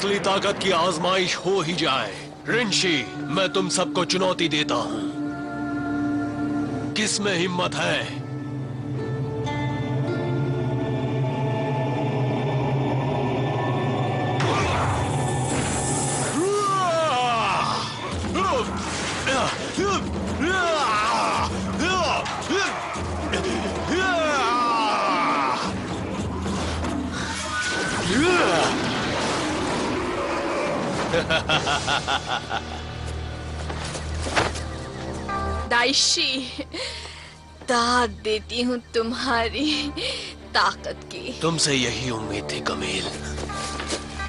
असली ताकत की आजमाइश हो ही जाए। रिंशी, मैं तुम सबको चुनौती देता हूं, किस में हिम्मत है? दाइशी, दाद देती हूँ तुम्हारी ताकत की। तुमसे यही उम्मीद थी कमील,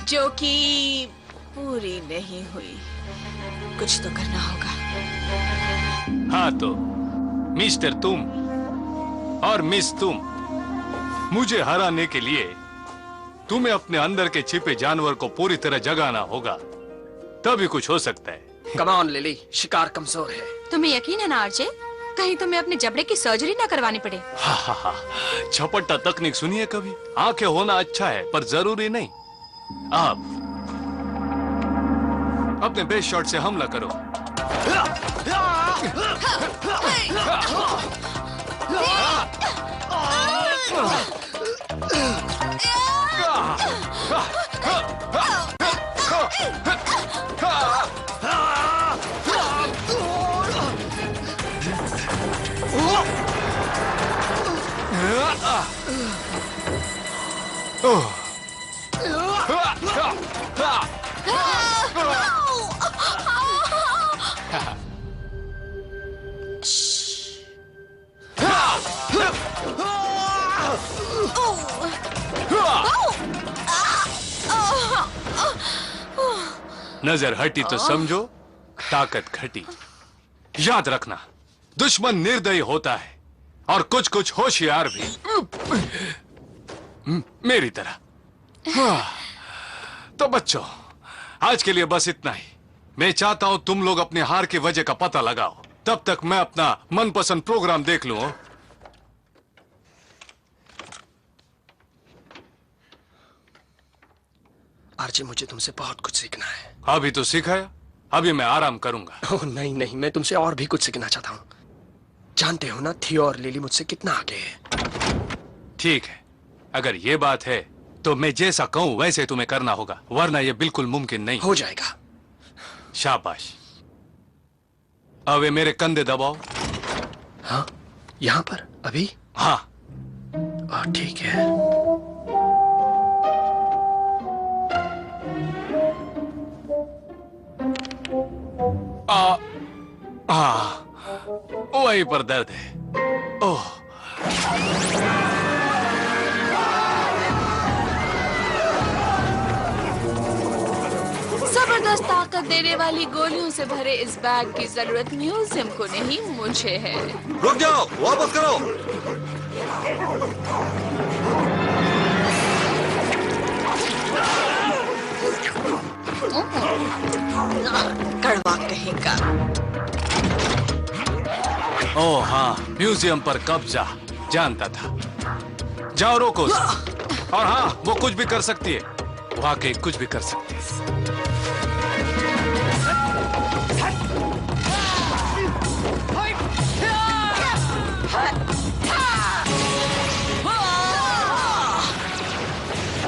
जो कि पूरी नहीं हुई। कुछ तो करना होगा। हाँ तो मिस्टर तुम और मिस तुम, मुझे हराने के लिए तुम्हें अपने अंदर के छिपे जानवर को पूरी तरह जगाना होगा, तभी कुछ हो सकता है। कम ऑन लिली, शिकार कमजोर है। तुम्हें यकीन है ना आरजे, कहीं तुम्हें अपने जबड़े की सर्जरी ना करवानी पड़े। हा हा हा, झपट्टा तकनीक सुनिए कभी। आंखें होना अच्छा है पर जरूरी नहीं। आप अपने बेस्ट शॉट से हमला करो। नजर हटी तो समझो ताकत घटी। याद रखना, दुश्मन निर्दयी होता है और कुछ कुछ होशियार भी, मेरी तरह। तो बच्चों, आज के लिए बस इतना ही। मैं चाहता हूं तुम लोग अपने हार की वजह का पता लगाओ, तब तक मैं अपना मनपसंद प्रोग्राम देख लूं। आरजे, मुझे तुमसे बहुत कुछ सीखना है। अभी तो सिखाया, अभी मैं आराम करूंगा। ओह नहीं नहीं, मैं तुमसे और भी कुछ सीखना चाहता हूँ। जानते हो ना, थियो और लिली मुझसे कितना आगे है। ठीक है, अगर ये बात है तो मैं जैसा कहूं वैसे तुम्हें करना होगा, वरना यह बिल्कुल मुमकिन नहीं। हो जाएगा। शाबाश। अब मेरे कंधे दबाओ। हाँ, यहाँ पर अभी? हाँ। ठीक है। वहीं पर दर्द है। ओह, जबरदस्त ताकत देने वाली गोलियों से भरे इस बैग की जरूरत म्यूजियम को नहीं, मुझे है। रुक जाओ, वापस करो। कड़वा कहेगा। ओह हाँ, म्यूजियम पर कब्जा, जानता था। जाओ रोको उसे। और हाँ, वो कुछ भी कर सकती है, वाकई कुछ भी कर सकती है।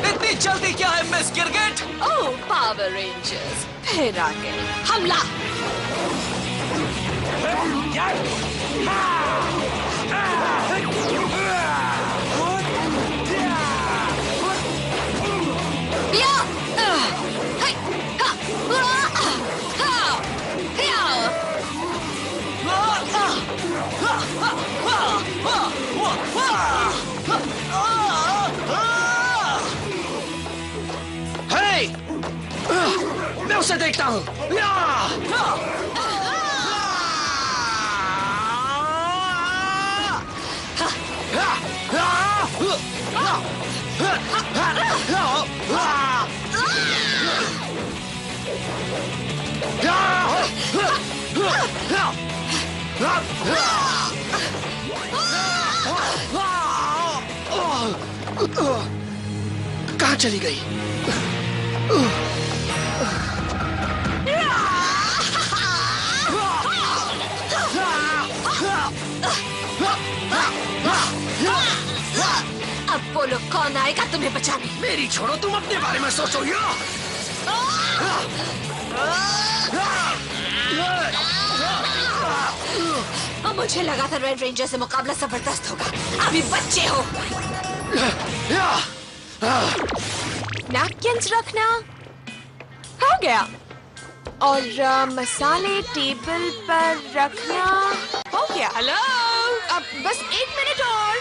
इतनी जल्दी क्या है मिस गिरगिट? ओह, पावर रेंजर्स फिर आ गए। हमला! मैं उसे देखता हूँ। कहाँ चली गई? अब बोलो कौन आएगा तुम्हें बचाने? मेरी छोड़ो, तुम अपने बारे में सोचो। मुझे लगा था रेड रेंजर से मुकाबला जबरदस्त होगा। अभी बच्चे हो। नैपकिन्स रखना हो गया, और मसाले टेबल पर रखना हो गया। हेलो, अब बस 1 मिनट और।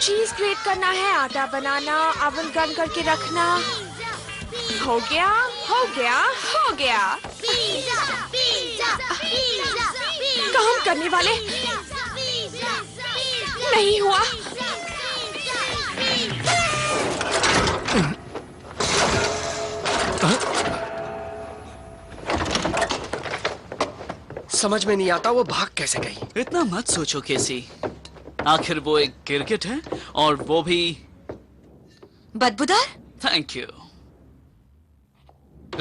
चीज ग्रेट करना है, आटा बनाना, ओवन गर्म करके रखना। हो गया, हो गया, हो गया। काम करने वाले नहीं हुआ। समझ में नहीं आता वो भाग कैसे गई। इतना मत सोचो केसी, आखिर वो एक गिरगिट है, और वो भी बदबूदार। Thank you.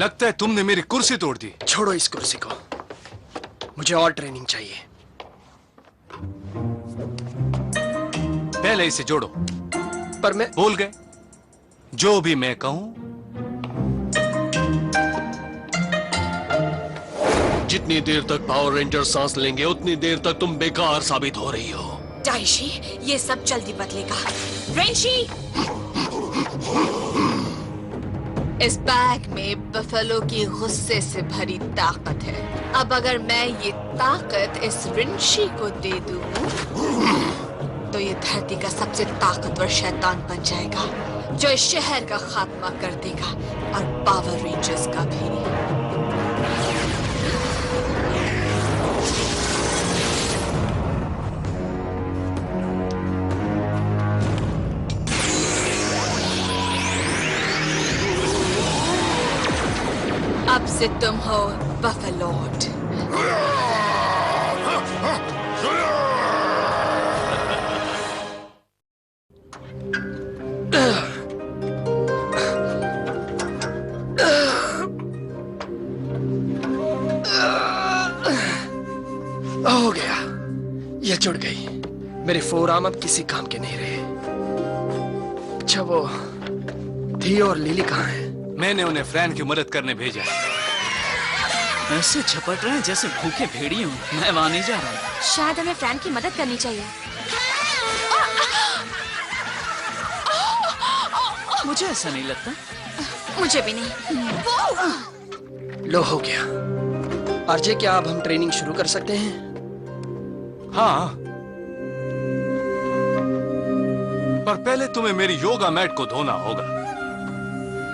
लगता है तुमने मेरी कुर्सी तोड़ दी। छोड़ो इस कुर्सी को, मुझे और ट्रेनिंग चाहिए। पहले इसे जोड़ो। पर मैं भूल गए? जो भी मैं कहूं। जितनी देर तक पावर रेंजर सांस लेंगे उतनी देर तक तुम बेकार साबित हो रही हो। डाइशी, ये सब जल्दी बदलेगा। रेंशी, इस बैग में बफेलो की गुस्से से भरी ताकत है। अब अगर मैं ये ताकत इस रिंशी को दे दूं, तो ये धरती का सबसे ताकतवर शैतान बन जाएगा, जो इस शहर का खात्मा कर देगा, और पावर रेंजर्स का भी। अब से तुम हो बफेलोड। हो गया, ये जुड़ गई। मेरे फोरआर्म अब किसी काम के नहीं रहे। अच्छा, वो थी और लिली कहाँ है? मैंने उन्हें फ्रैन की मदद करने भेजा। ऐसे झपट रहे हैं जैसे भूखे भेड़िए हों। मैं वहां नहीं जा रहा हूँ। शायद हमें फ्रैंक की मदद करनी चाहिए। मुझे ऐसा नहीं लगता। मुझे भी नहीं। लो, हो गया। आरजे, क्या अब हम ट्रेनिंग शुरू कर सकते हैं? हाँ, पर पहले तुम्हें मेरी योगा मैट को धोना होगा।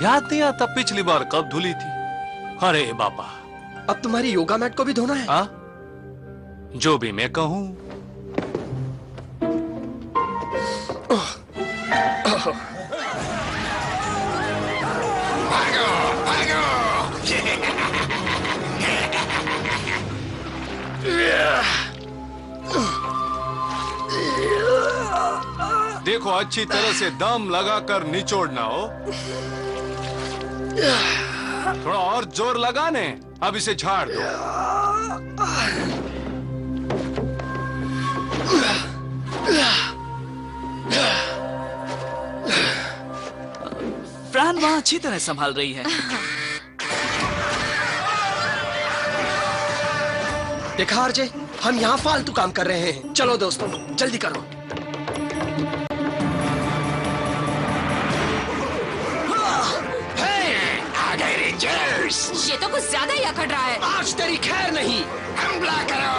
याद नहीं आता पिछली बार कब धुली थी? अरे बाबा, अब तुम्हारी योगा मैट को भी धोना है? हाँ, जो भी मैं कहूं। देखो, अच्छी तरह से दम लगाकर निचोड़ना हो। थोड़ा और जोर लगाने। अब इसे झाड़ दो। फ्रैन वहां अच्छी तरह संभाल रही है। देखा आरजे, हम यहाँ फालतू काम कर रहे हैं। चलो दोस्तों, जल्दी करो। ये तो कुछ ज्यादा ही अकड़ रहा है। आज तेरी खैर नहीं। हमला करो।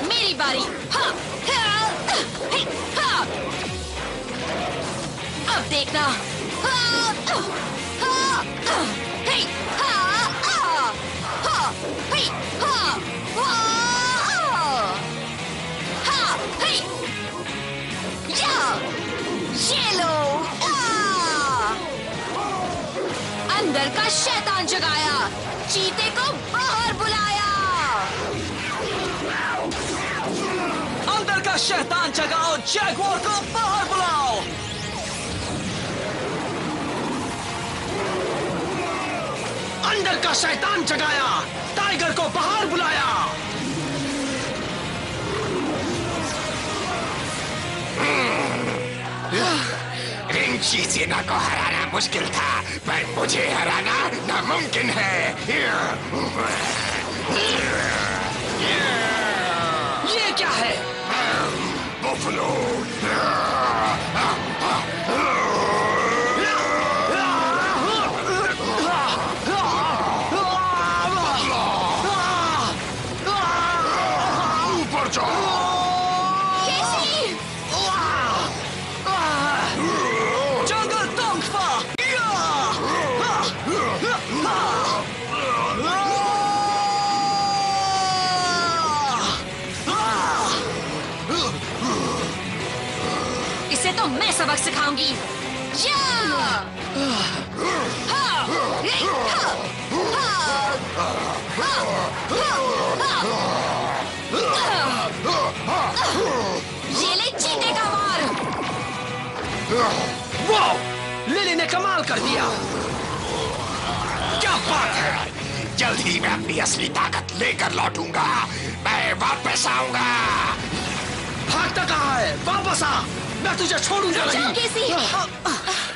मेरी बारी। अब देखना। अंदर का शैतान जगाया, चीते को बाहर बुलाया। अंदर का शैतान जगाओ, जैगुआर को बाहर बुलाओ। अंदर का शैतान जगाया, टाइगर को बाहर बुलाया। रिंची सेना को हराना मुश्किल था, पर मुझे हराना नामुमकिन है। ये क्या है? बफलो। ऊपर जाओ। जंगल तोंगफा। इसे तो मैं सबक सिखाऊंगी। ये ले चीते का वार। वाह! लिली ने कमाल कर दिया। क्या बात है! जल्द ही मैं अपनी असली ताकत लेकर लौटूंगा। मैं वापस आऊंगा। भागता कहाँ है? वापस आ! मैं तुझे छोड़ूंगा नहीं। कैसी?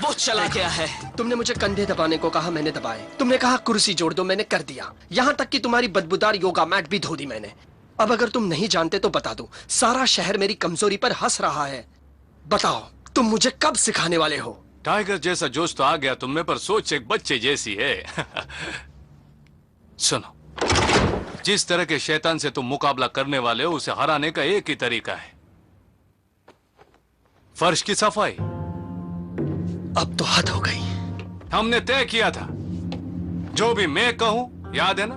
वो चला गया है। तुमने मुझे कंधे दबाने को कहा, मैंने दबाए। तुमने कहा कुर्सी जोड़ दो, मैंने कर दिया। यहाँ तक कि तुम्हारी बदबूदार योगा मैट भी धो दी मैंने। अब अगर तुम नहीं जानते तो बता दो, सारा शहर मेरी कमजोरी पर हंस रहा है। बताओ, तुम मुझे कब सिखाने वाले हो? टाइगर जैसा जोश तो आ गया तुम में, पर सोच एक बच्चे जैसी है। सुनो, जिस तरह के शैतान से तुम मुकाबला करने वाले हो, उसे हराने का एक ही तरीका है, फर्श की सफाई। अब तो हद हो गई। हमने तय किया था, जो भी मैं कहूं, याद है ना?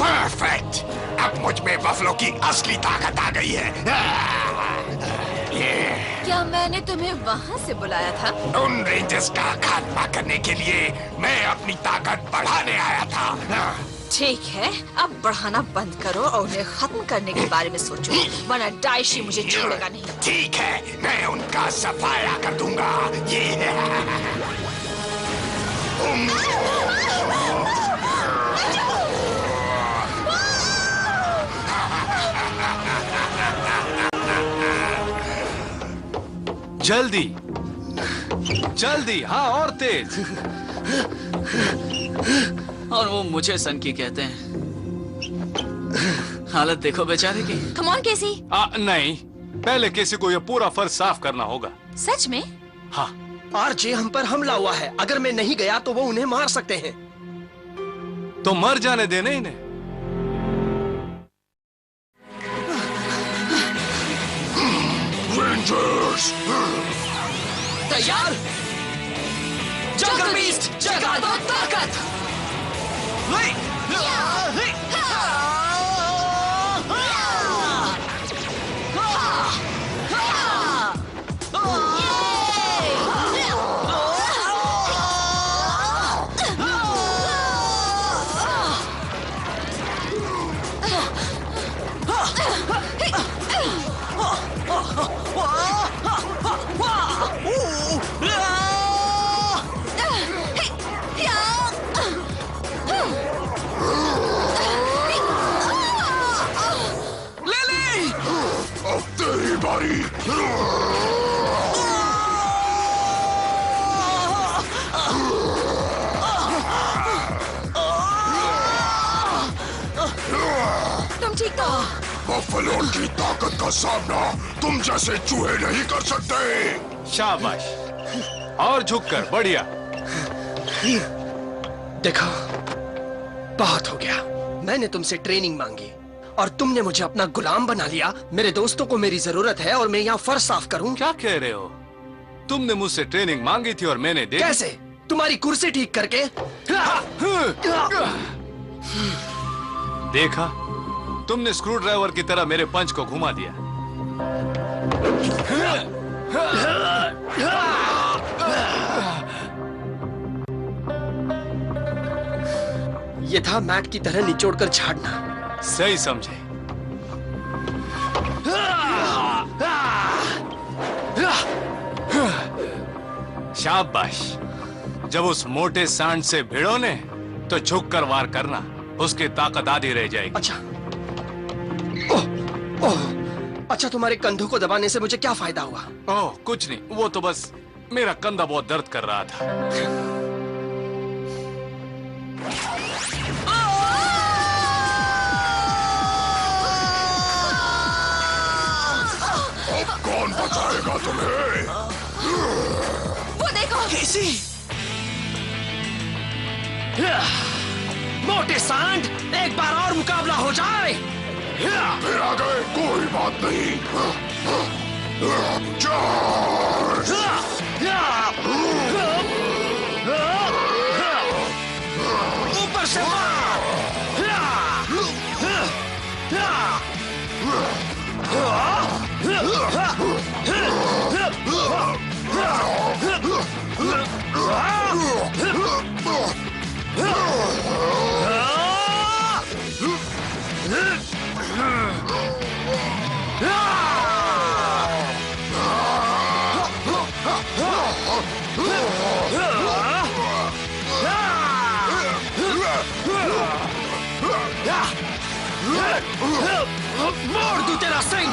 परफेक्ट! अब मुझ में बफलो की असली ताकत आ गई है। क्या मैंने तुम्हें वहाँ से बुलाया था? उन रेंजर्स का खात्मा करने के लिए मैं अपनी ताकत बढ़ाने आया था। ठीक है, अब बढ़ाना बंद करो और उन्हें खत्म करने के बारे में सोचो, वरना डाइशी मुझे छोड़ेगा नहीं। ठीक है, मैं उनका सफाया कर दूंगा। ये जल्दी जल्दी, हाँ, और तेज। और वो मुझे सनकी कहते हैं। हालत देखो बेचारे की। कम ऑन केसी। नहीं, पहले किसी को यह पूरा फर्श साफ करना होगा। सच में? हाँ। आरजे हम पर हमला हुआ है। अगर मैं नहीं गया तो वो उन्हें मार सकते हैं। तो मर जाने देने इन्हें। रेंजर्स! तैयार? जंगल बीस्ट, जगा दो ताकत! अब तेरी बारी। तुम ठीक हो? बफलो की ताकत का सामना तुम जैसे चूहे नहीं कर सकते। शाबाश, और झुककर, बढ़िया। देखो, बहुत हो गया। मैंने तुमसे ट्रेनिंग मांगी और तुमने मुझे अपना गुलाम बना लिया। मेरे दोस्तों को मेरी जरूरत है और मैं यहाँ फर्श साफ करूं। क्या कह रहे हो? तुमने मुझसे ट्रेनिंग मांगी थी और मैंने दे दी। कैसे? तुम्हारी कुर्सी ठीक करके। देखा, तुमने स्क्रू ड्राइवर की तरह मेरे पंच को घुमा दिया। ये था मैट की तरह निचोड़कर झाड़ना। सही समझे। शाबाश। जब उस मोटे सांड से भिड़ो ने तो झुककर वार करना, उसकी ताकत आधी रह जाएगी। अच्छा। ओह, अच्छा, तुम्हारे कंधों को दबाने से मुझे क्या फायदा हुआ? ओह, कुछ नहीं, वो तो बस मेरा कंधा बहुत दर्द कर रहा था। अब कौन बचाएगा तुम्हें? वो देखो। कैसी? मोटे सांड, एक बार और मुकाबला हो जाए। फिर आ गए, कोई बात नहीं। चार्ज! ऊपर से मार! मोड़ दूं तेरा सिंह!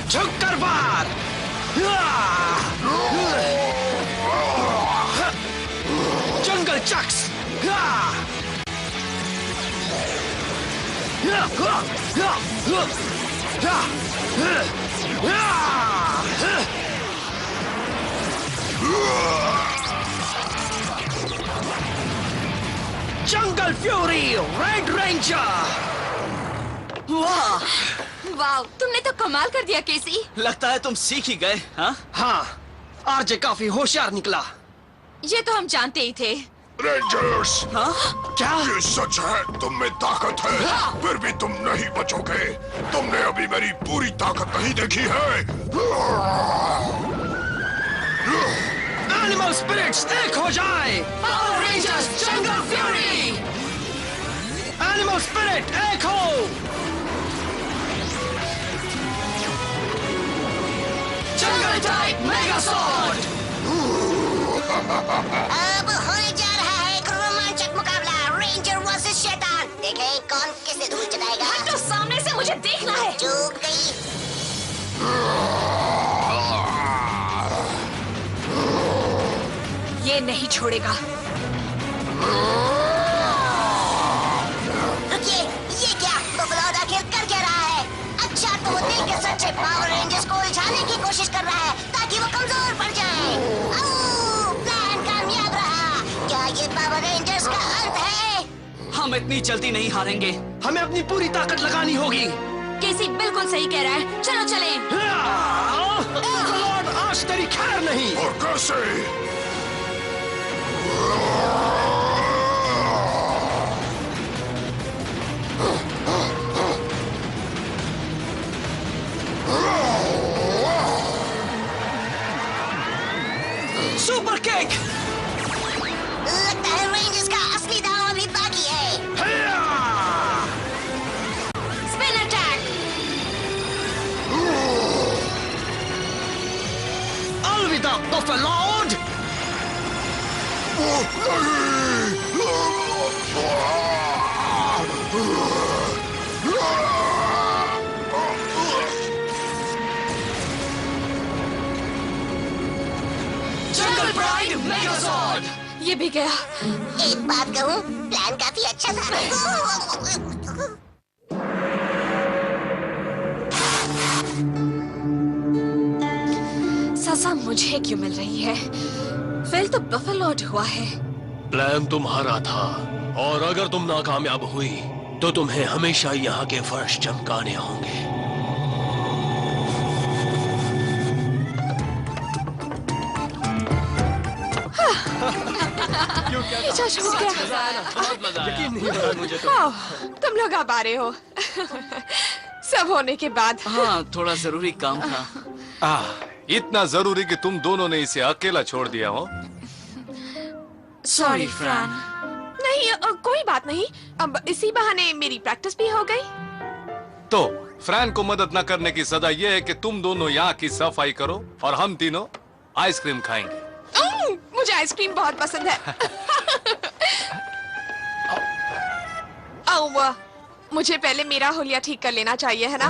झुक कर वार! जंगल चक्स! Jungle fury red ranger! वाह, वाह, तुमने तो कमाल कर दिया केसी। लगता है तुम सीख ही गए। हाँ हाँ, आरजे काफी होशियार निकला। ये तो हम जानते ही थे। रेंजर्स! हाँ, क्या? ये सच है, तुम में ताकत है, फिर भी तुम नहीं बचोगे। तुमने अभी मेरी पूरी ताकत नहीं देखी है। एनिमल स्पिरिट्स एक हो जाए! Power rangers Jungle Fury! Animal spirit एक हो! जंगल टाइप मेगासॉर्ड! अब होने जा रहा है एक रोमांचक मुकाबला, रेंजर वर्सेस शैतान। देखें कौन किसे धूल चटाएगा। तो सामने से मुझे देखना है। चूक गई। ये नहीं छोड़ेगा। रुकिए, ये क्या? बफलो आखिर कर क्या रहा है? अच्छा, तो वो दिल के सच्चे पावर रेंजर्स को उलझाने की कोशिश कर रहा है ताकि वो कमजोर पड़ जाए। प्लान कामयाब रहा। क्या ये पावर रेंजर्स का अंत है? हम इतनी जल्दी नहीं हारेंगे। हमें अपनी पूरी ताकत लगानी होगी। केसी बिल्कुल सही कह रहा है। चलो चलें। लॉर्ड, आज तेरी खैर नहीं। और कैसे? Super kick! लगता है रेंजर्स का असली दांव अभी बाकी है। Spin attack! अलविदा बफलो! जंगल प्राइड मेगासॉर्ड! ये भी गया। एक बात कहूँ, प्लान काफी अच्छा था। सजा मुझे क्यों मिल रही है? फेल तो बफलो हुआ है। प्लान तुम्हारा था, और अगर तुम नाकामयाब हुई तो तुम्हें हमेशा यहाँ के फर्श चमकाने होंगे। पीछा छूट गया। बहुत मजा आया। यकीन नहीं हो रहा मुझे तो। ओह, तुम लोग अब आ रहे हो। सब होने के बाद। हाँ, थोड़ा जरूरी काम था। इतना जरूरी कि तुम दोनों ने इसे अकेला छोड़ दिया हो। सॉरी फ्रान। नहीं, कोई बात नहीं। अब इसी बहाने मेरी प्रैक्टिस भी हो गई। तो फ्रैन को मदद न करने की सजा यह है कि तुम दोनों यहाँ की सफाई करो और हम तीनों आइसक्रीम खाएंगे। मुझे आइसक्रीम बहुत पसंद है। मुझे पहले मेरा हुलिया ठीक कर लेना चाहिए, है ना?